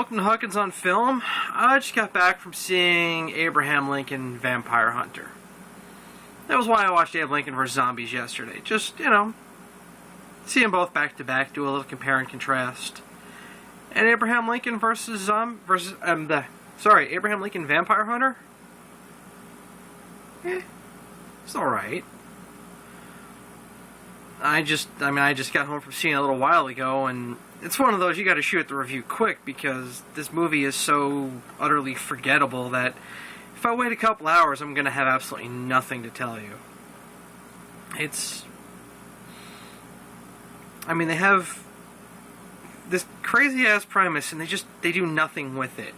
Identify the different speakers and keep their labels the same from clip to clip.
Speaker 1: Welcome to Huckins on Film. I just got back from seeing Abraham Lincoln Vampire Hunter. That was why I watched Abe Lincoln vs. Zombies yesterday. Just, see them both back to back, do a little compare and contrast. And Abraham Lincoln Abraham Lincoln Vampire Hunter? It's alright. I just got home from seeing it a little while ago, and it's one of those you gotta shoot the review quick because this movie is so utterly forgettable that if I wait a couple hours, I'm gonna have absolutely nothing to tell you. They have this crazy-ass premise, and they do nothing with it.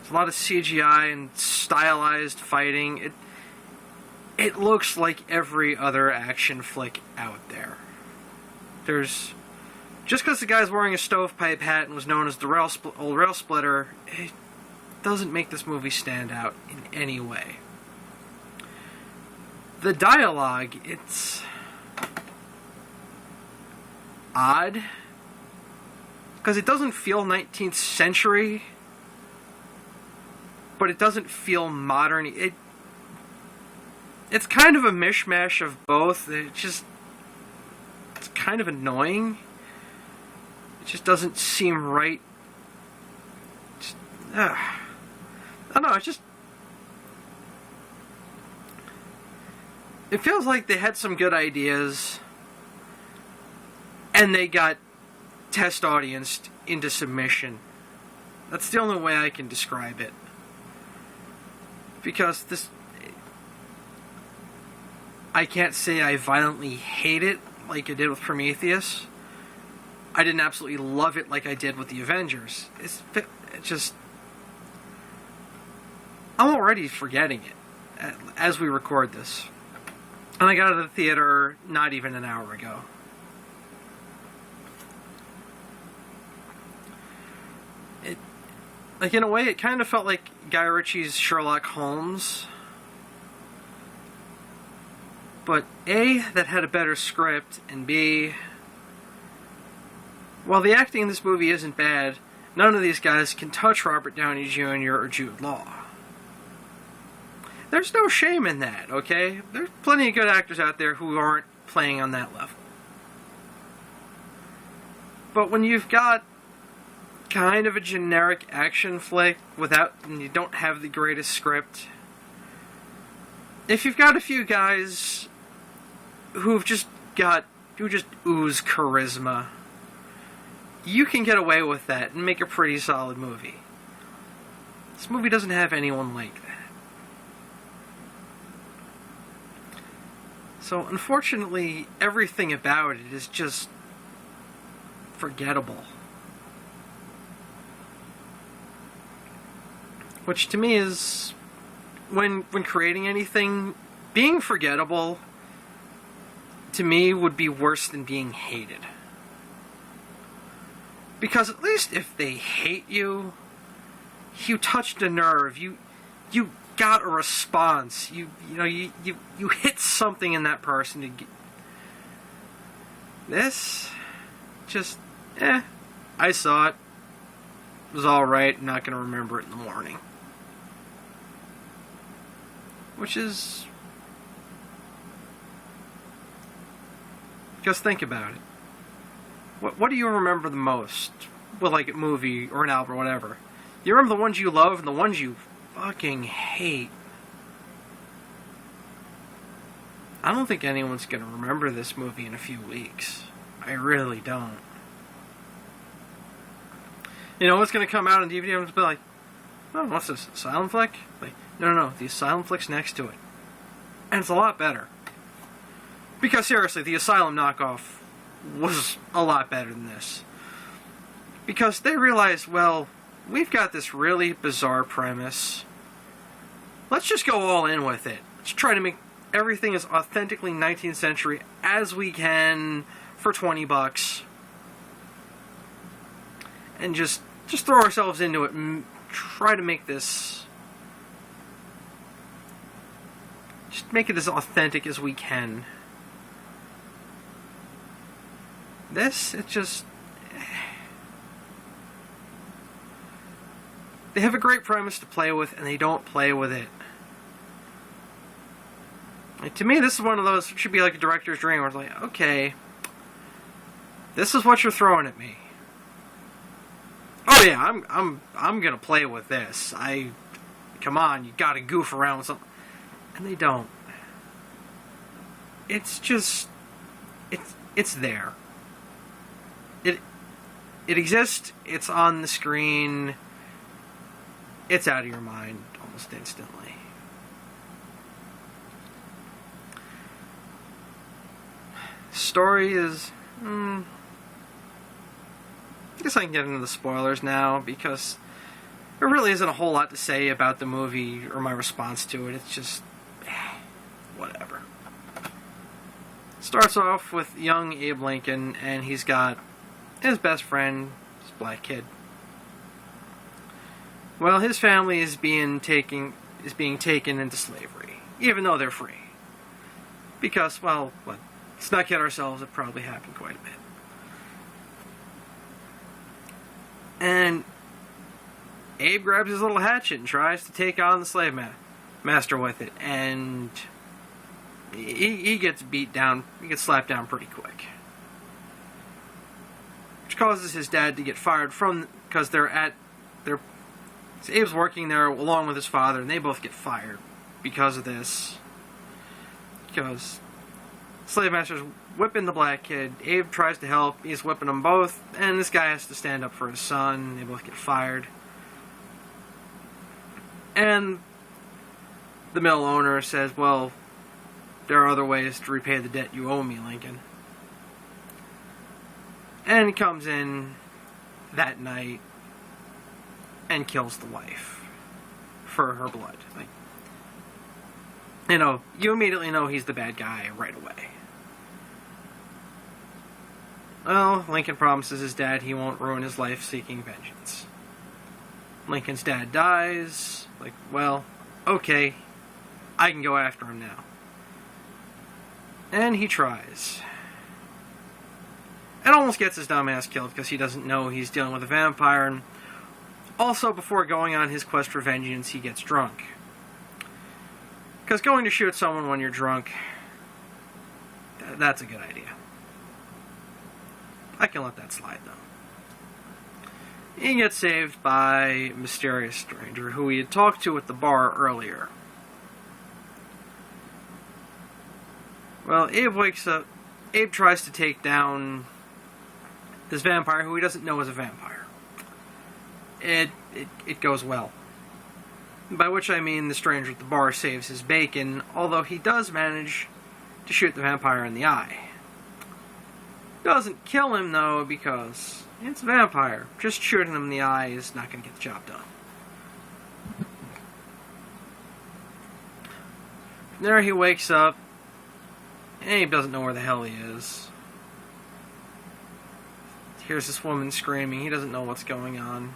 Speaker 1: It's a lot of CGI and stylized fighting. It looks like every other action flick out there. Just because the guy's wearing a stovepipe hat and was known as the old rail splitter, it doesn't make this movie stand out in any way. The dialogue, it's odd, because it doesn't feel 19th century, but it doesn't feel modern. It's kind of a mishmash of both. It's kind of annoying. It just doesn't seem right. I don't know, it feels like they had some good ideas, and they got test audienced into submission. That's the only way I can describe it. Because I can't say I violently hate it like I did with Prometheus. I didn't absolutely love it like I did with the Avengers. I'm already forgetting it as we record this. And I got out of the theater not even an hour ago. In a way, it kind of felt like Guy Ritchie's Sherlock Holmes. But A, that had a better script, and B, while the acting in this movie isn't bad, none of these guys can touch Robert Downey Jr. or Jude Law. There's no shame in that, okay? There's plenty of good actors out there who aren't playing on that level. But when you've got kind of a generic action flick and you don't have the greatest script, if you've got a few guys who just ooze charisma, you can get away with that and make a pretty solid movie. This movie doesn't have anyone like that. So, unfortunately, everything about it is just forgettable. Which, to me, is, when creating anything, being forgettable, to me, would be worse than being hated. Because at least if they hate you, you touched a nerve, you got a response, you hit something in that person. This, I saw it. It was alright, I'm not going to remember it in the morning. Which is... Just think about it. What do you remember the most? Well, like a movie or an album or whatever. You remember the ones you love and the ones you fucking hate. I don't think anyone's going to remember this movie in a few weeks. I really don't. It's going to come out on DVD and I'm going to be like, oh, what's this, Asylum flick? Like, no, the Asylum flick's next to it. And it's a lot better. Because seriously, the Asylum knockoff was a lot better than this. Because they realized, well, we've got this really bizarre premise. Let's just go all in with it. Let's try to make everything as authentically 19th century as we can for $20. And just throw ourselves into it and try to make this... Just make it as authentic as we can. This, They have a great premise to play with, and they don't play with it. Like, to me, this is one of those, it should be like a director's dream, where it's like, okay, this is what you're throwing at me. Oh yeah, I'm gonna play with this. Come on, you gotta goof around with something. And they don't. It's just, it's there. It exists, it's on the screen, it's out of your mind almost instantly. Story is, I guess I can get into the spoilers now, because there really isn't a whole lot to say about the movie or my response to it. It's just, whatever. Starts off with young Abe Lincoln, and he's got his best friend, this black kid. Well, his family is being taken into slavery, even though they're free. Because, well, let's not kid ourselves, it probably happened quite a bit. And Abe grabs his little hatchet and tries to take on the slave master with it, and he gets beat down, he gets slapped down pretty quick. Which causes his dad to get fired because Abe's working there along with his father, and they both get fired because of this. Because slave master's whipping the black kid, Abe tries to help, he's whipping them both, and this guy has to stand up for his son, they both get fired. And the mill owner says, well, there are other ways to repay the debt you owe me, Lincoln. And he comes in that night and kills the wife for her blood. Like, you immediately know he's the bad guy right away. Well, Lincoln promises his dad he won't ruin his life seeking vengeance. Lincoln's dad dies. Like, well, okay, I can go after him now. And he tries. And almost gets his dumbass killed because he doesn't know he's dealing with a vampire. And also, before going on his quest for vengeance, he gets drunk. Because going to shoot someone when you're drunk, that's a good idea. I can let that slide, though. He gets saved by a mysterious stranger who he had talked to at the bar earlier. Well, Abe wakes up. Abe tries to take down this vampire who he doesn't know is a vampire. It goes well. By which I mean the stranger at the bar saves his bacon, although he does manage to shoot the vampire in the eye. Doesn't kill him, though, because it's a vampire. Just shooting him in the eye is not going to get the job done. There he wakes up. Abe doesn't know where the hell he is. Hears this woman screaming. He doesn't know what's going on.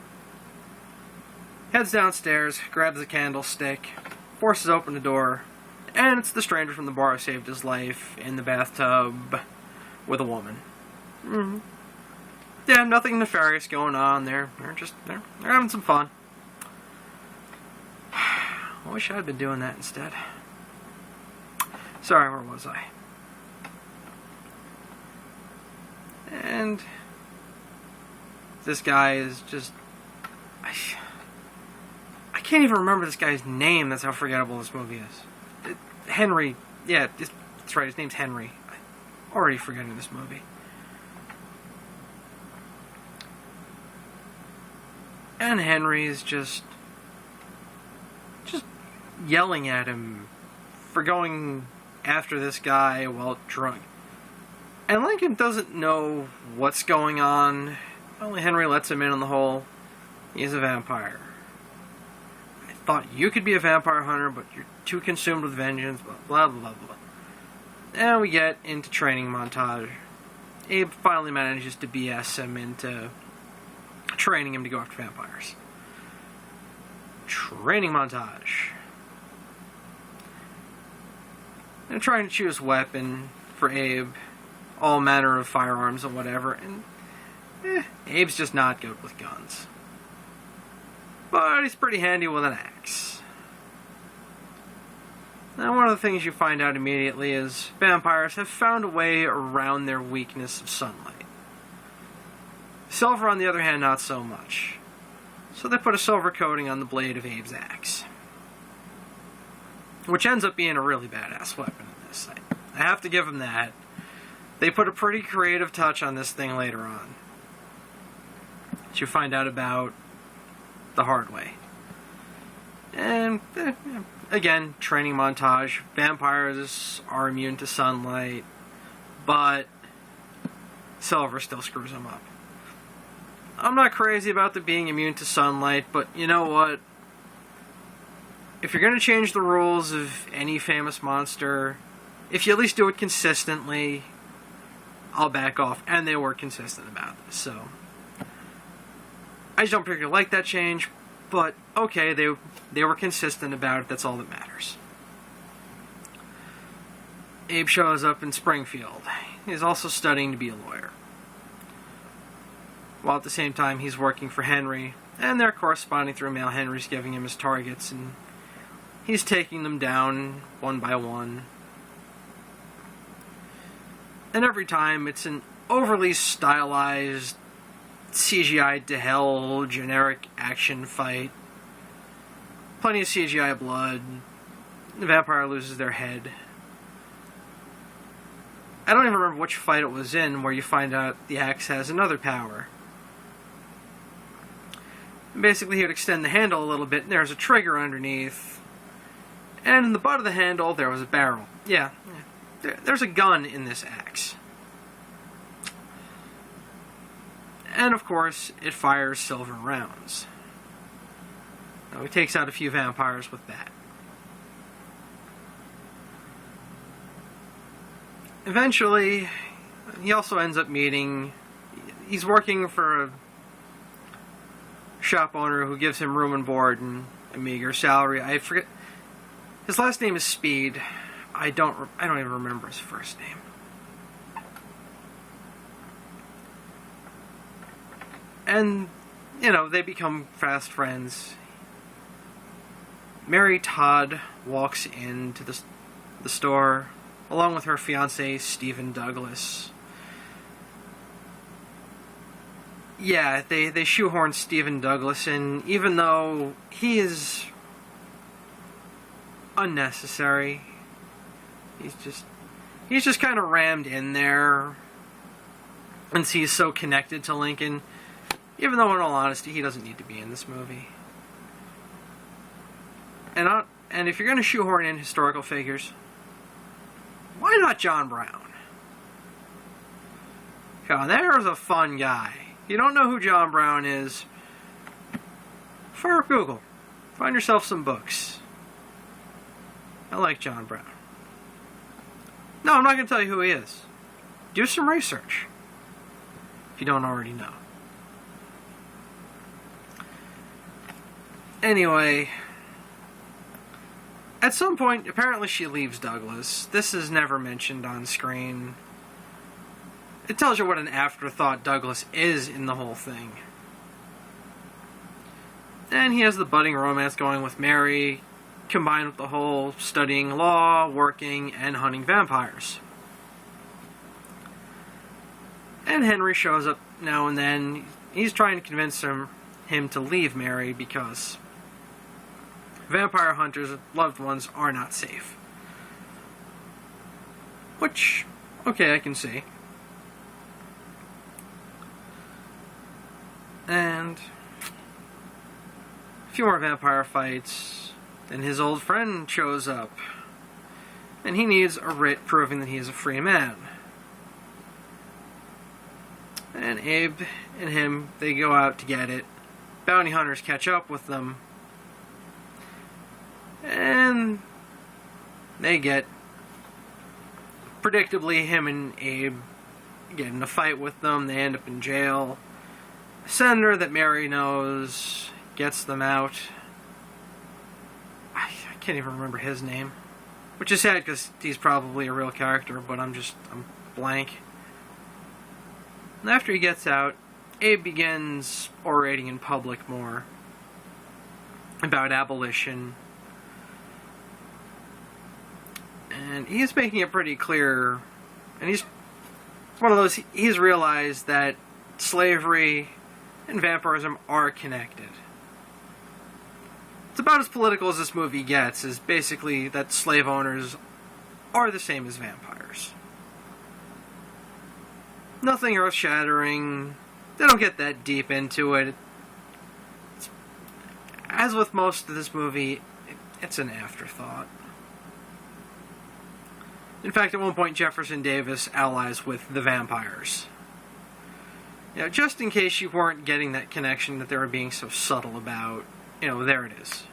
Speaker 1: Heads downstairs, grabs a candlestick, forces open the door, and it's the stranger from the bar who saved his life in the bathtub with a woman. Mm-hmm. Yeah, nothing nefarious going on there. They're having some fun. I wish I'd been doing that instead. Sorry, where was I? And this guy is just... I can't even remember this guy's name. That's how forgettable this movie is. Henry. Yeah, that's right. His name's Henry. I'm already forgetting this movie. And Henry's just yelling at him for going after this guy while drunk. And Lincoln doesn't know what's going on. Only Henry lets him in on the whole. He's a vampire. I thought you could be a vampire hunter, but you're too consumed with vengeance, blah, blah, blah, blah. And we get into training montage. Abe finally manages to BS him into training him to go after vampires. Training montage. And trying to choose weapon for Abe. All manner of firearms and whatever. And Abe's just not good with guns. but he's pretty handy with an axe. Now, one of the things you find out immediately is vampires have found a way around their weakness of sunlight. Silver, on the other hand, not so much. So they put a silver coating on the blade of Abe's axe, which ends up being a really badass weapon in this. I have to give them that. They put a pretty creative touch on this thing later on, which you find out about the hard way. And, again, training montage. Vampires are immune to sunlight, but silver still screws them up. I'm not crazy about the being immune to sunlight, but you know what? If you're going to change the rules of any famous monster, if you at least do it consistently, I'll back off. And they were consistent about this, so I just don't particularly like that change, but okay, they were consistent about it, that's all that matters. Abe shows up in Springfield. He's also studying to be a lawyer, while at the same time he's working for Henry, and they're corresponding through mail. Henry's giving him his targets, and he's taking them down one by one. And every time it's an overly stylized, CGI to hell, generic action fight. Plenty of CGI blood. The vampire loses their head. I don't even remember which fight it was in where you find out the axe has another power. Basically, he would extend the handle a little bit, and there's a trigger underneath. And in the butt of the handle, there was a barrel. Yeah. There's a gun in this axe. And, of course, it fires silver rounds. Now, he takes out a few vampires with that. Eventually, he also ends up meeting... He's working for a shop owner who gives him room and board and a meager salary. I forget... His last name is Speed. I don't even remember his first name. And, they become fast friends. Mary Todd walks into the store, along with her fiancé, Stephen Douglas. Yeah, they shoehorn Stephen Douglas in, even though he is unnecessary. He's just kind of rammed in there, and he's so connected to Lincoln, even though in all honesty he doesn't need to be in this movie. And if you're going to shoehorn in historical figures, why not John Brown? Now, there's a fun guy. If you don't know who John Brown is, fire up Google. Find yourself some books. I like John Brown. No, I'm not going to tell you who he is. Do some research, if you don't already know. Anyway, at some point, apparently she leaves Douglas. This is never mentioned on screen. It tells you what an afterthought Douglas is in the whole thing. And he has the budding romance going with Mary, combined with the whole studying law, working, and hunting vampires. And Henry shows up now and then. He's trying to convince him to leave Mary because vampire hunters' loved ones are not safe. Which, okay, I can see. And a few more vampire fights, and his old friend shows up, and he needs a writ proving that he is a free man. And Abe and him, they go out to get it. Bounty hunters catch up with them, and they get, predictably, him and Abe get in a fight with them. They end up in jail. A senator that Mary knows gets them out. I can't even remember his name, which is sad because he's probably a real character, but I'm blank. And after he gets out, Abe begins orating in public more. about abolition. And he's making it pretty clear, and he's one of those, he's realized that slavery and vampirism are connected. It's about as political as this movie gets, is basically that slave owners are the same as vampires. Nothing earth-shattering. They don't get that deep into it. As with most of this movie, it's an afterthought. In fact, at one point, Jefferson Davis allies with the vampires. You know, just in case you weren't getting that connection that they were being so subtle about, you know, there it is.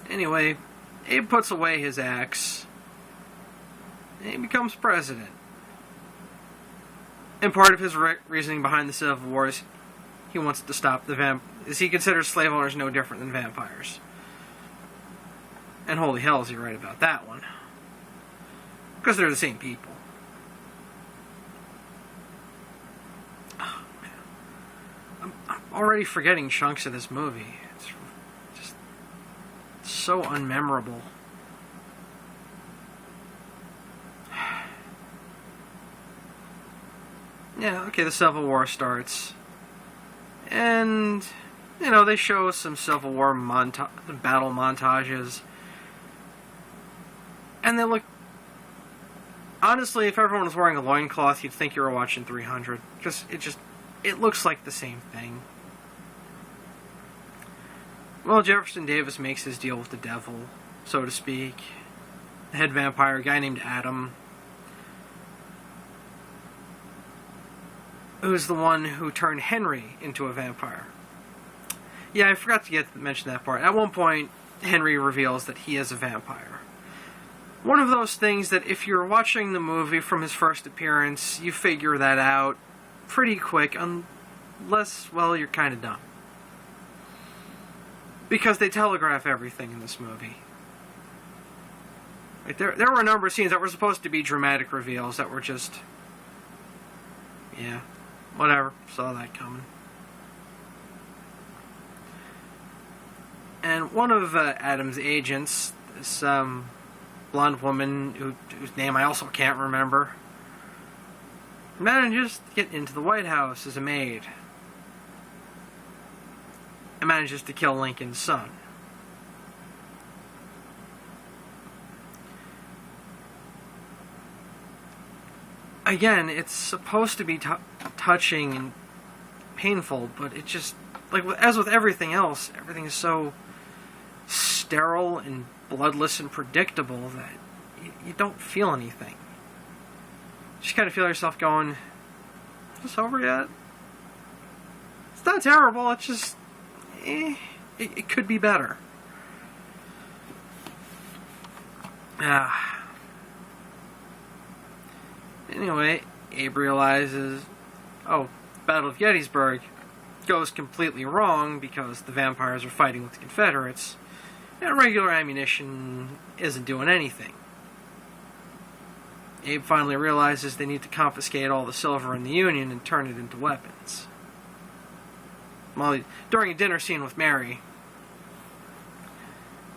Speaker 1: Anyway, Abe puts away his axe, and he becomes president. And part of his reasoning behind the Civil War is he wants to stop the is he considers slave owners no different than vampires. And holy hell is he right about that one. Because they're the same people. Oh, man. I'm already forgetting chunks of this movie. It's just so unmemorable. Yeah, okay, the Civil War starts. And, you know, they show some Civil War battle montages. And they look... Honestly, if everyone was wearing a loincloth, you'd think you were watching 300. Because it looks like the same thing. Well, Jefferson Davis makes his deal with the devil, so to speak. The head vampire, a guy named Adam, who's the one who turned Henry into a vampire. Yeah, I forgot to mention that part. At one point, Henry reveals that he is a vampire. One of those things that if you're watching the movie from his first appearance, you figure that out pretty quick, unless, well, you're kind of dumb. Because they telegraph everything in this movie. Like, there were a number of scenes that were supposed to be dramatic reveals that were just... yeah, whatever, saw that coming. And one of Adam's agents, this blonde woman whose name I also can't remember, manages to get into the White House as a maid. And manages to kill Lincoln's son. Again, it's supposed to be touching and painful, but it just, like, as with everything else, everything is so sterile and bloodless and predictable that you don't feel anything. You just kind of feel yourself going, is this over yet? It's not terrible, it's just, it could be better. Anyway, Abe realizes, oh, Battle of Gettysburg goes completely wrong because the vampires are fighting with the Confederates, and regular ammunition isn't doing anything. Abe finally realizes they need to confiscate all the silver in the Union and turn it into weapons. Well, during a dinner scene with Mary,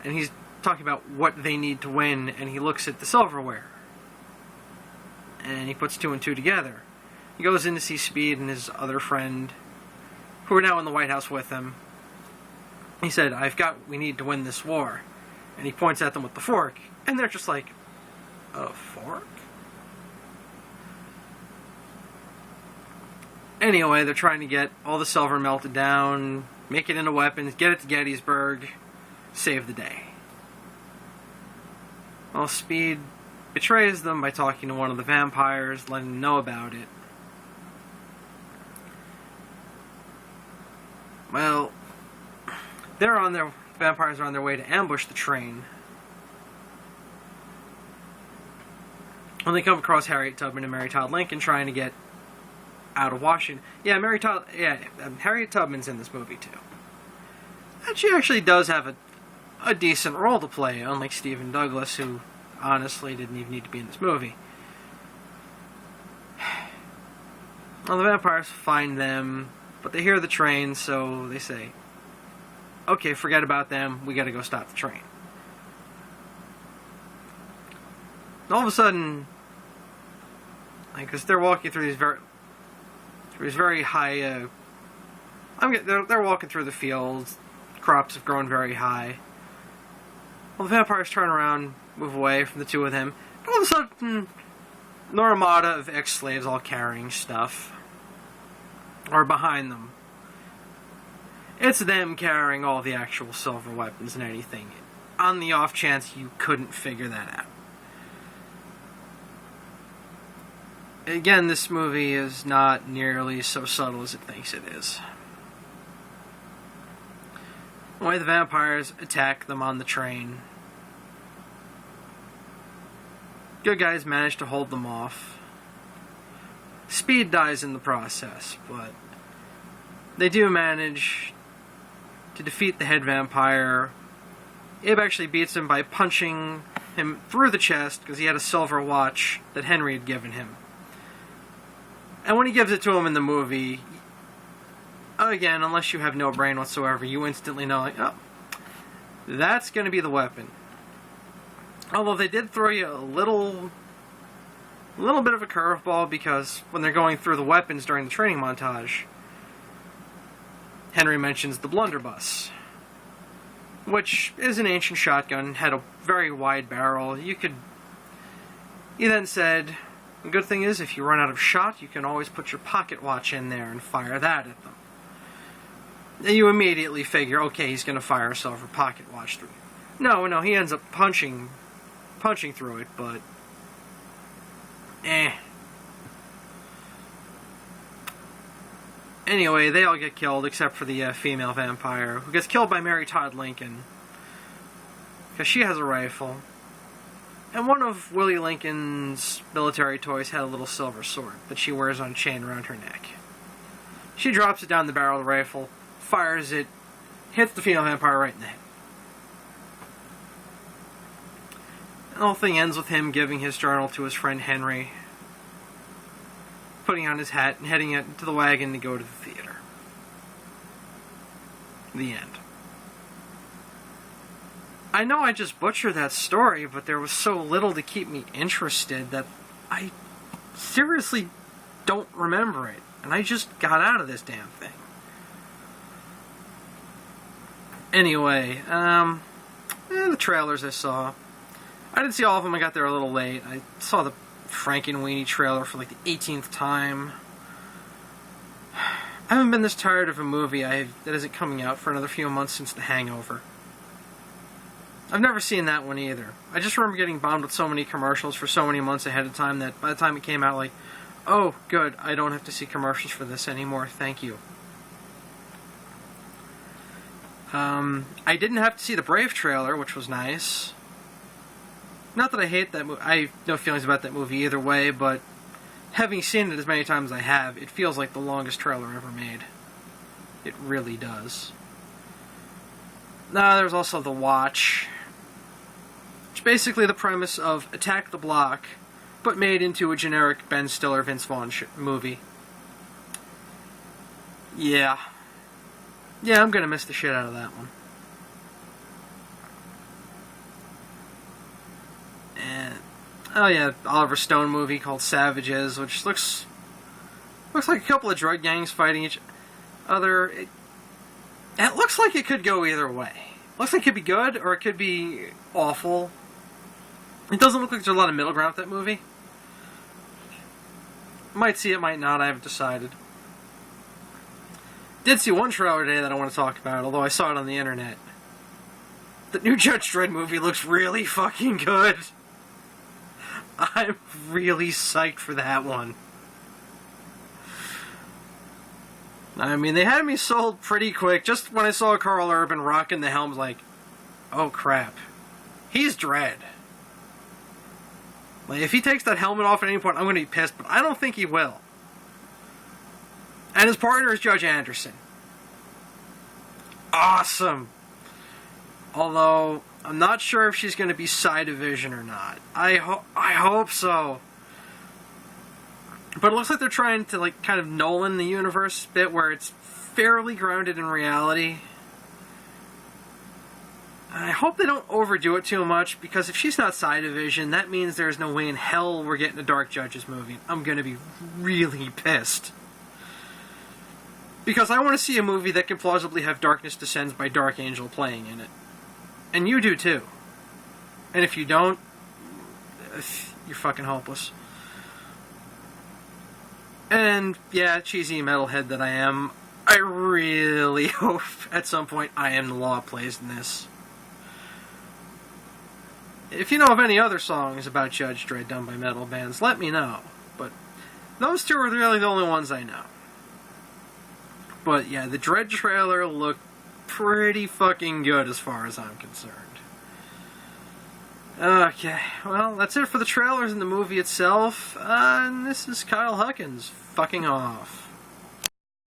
Speaker 1: and he's talking about what they need to win, and he looks at the silverware. And he puts two and two together. He goes in to see Speed and his other friend, who are now in the White House with him. He said, we need to win this war. And he points at them with the fork. And they're just like, a fork? Anyway, they're trying to get all the silver melted down, make it into weapons, get it to Gettysburg, save the day. Well, Speed betrays them by talking to one of the vampires, letting them know about it. Well, vampires are on their way to ambush the train. When they come across Harriet Tubman and Mary Todd Lincoln trying to get out of Washington. Yeah, Harriet Tubman's in this movie too. And she actually does have a decent role to play, unlike Stephen Douglas, who honestly didn't even need to be in this movie. Well, the vampires find them, But they hear the train, so they say, okay, forget about them, we gotta go stop the train. And all of a sudden, because they're walking through these very high, they're walking through the fields, crops have grown very high. Well, the vampires turn around, move away from the two of them, and all of a sudden, an armada of ex-slaves all carrying stuff are behind them. It's them carrying all the actual silver weapons and anything, on the off chance you couldn't figure that out. Again, this movie is not nearly so subtle as it thinks it is. The way the vampires attack them on the train, good guys manage to hold them off. Speed dies in the process, but they do manage to defeat the head vampire. Abe actually beats him by punching him through the chest because he had a silver watch that Henry had given him. And when he gives it to him in the movie, again, unless you have no brain whatsoever, you instantly know, like, oh, that's going to be the weapon. Although they did throw you a little bit of a curveball, because when they're going through the weapons during the training montage, Henry mentions the blunderbuss, which is an ancient shotgun, had a very wide barrel. He then said, the good thing is, if you run out of shot, you can always put your pocket watch in there and fire that at them. And you immediately figure, okay, he's going to fire a silver pocket watch through it. No, he ends up punching through it, but Anyway, they all get killed except for the female vampire, who gets killed by Mary Todd Lincoln because she has a rifle. And one of Willie Lincoln's military toys had a little silver sword that she wears on a chain around her neck. She drops it down the barrel of the rifle, fires it, hits the female vampire right in the head. And the whole thing ends with him giving his journal to his friend Henry, putting on his hat and heading into the wagon to go to the theater. The end. I know I just butchered that story, but there was so little to keep me interested that I seriously don't remember it. And I just got out of this damn thing. Anyway, the trailers I saw. I didn't see all of them, I got there a little late. I saw the Frankenweenie trailer for like the 18th time. I haven't been this tired of a movie that isn't coming out for another few months since The Hangover. I've never seen that one either. I just remember getting bombed with so many commercials for so many months ahead of time that by the time it came out, like, oh, good, I don't have to see commercials for this anymore, thank you. I didn't have to see the Brave trailer, which was nice. Not that I hate that movie. I have no feelings about that movie either way, but having seen it as many times as I have, it feels like the longest trailer ever made. It really does. There's also The Watch, which is basically the premise of Attack the Block, but made into a generic Ben Stiller, Vince Vaughn movie. Yeah, I'm gonna miss the shit out of that one. And Oliver Stone movie called Savages, which looks like a couple of drug gangs fighting each other. It looks like it could go either way. Looks like it could be good or it could be awful. It doesn't look like there's a lot of middle ground with that movie. Might see it, might not. I haven't decided. Did see one trailer today that I want to talk about, although I saw it on the internet. The new Judge Dredd movie looks really fucking good. I'm really psyched for that one. I mean, they had me sold pretty quick. Just when I saw Carl Urban rocking the helm, I was like, oh crap. He's Dredd. Like, if he takes that helmet off at any point, I'm going to be pissed, but I don't think he will. And his partner is Judge Anderson. Awesome. Although, I'm not sure if she's going to be Side of Vision or not. I hope so. But it looks like they're trying to, like, kind of Nolan the universe bit where it's fairly grounded in reality. I hope they don't overdo it too much, because if she's not Side Division, that means there's no way in hell we're getting a Dark Judges movie. I'm going to be really pissed. Because I want to see a movie that can plausibly have Darkness Descends by Dark Angel playing in it. And you do too. And if you don't, you're fucking hopeless. And yeah, cheesy metalhead that I am, I really hope at some point I Am the Law plays in this. If you know of any other songs about Judge Dredd done by metal bands, let me know. But those two are really the only ones I know. But yeah, the Dredd trailer looked pretty fucking good as far as I'm concerned. Okay, well, that's it for the trailers and the movie itself. And this is Kyle Huckins, fucking off.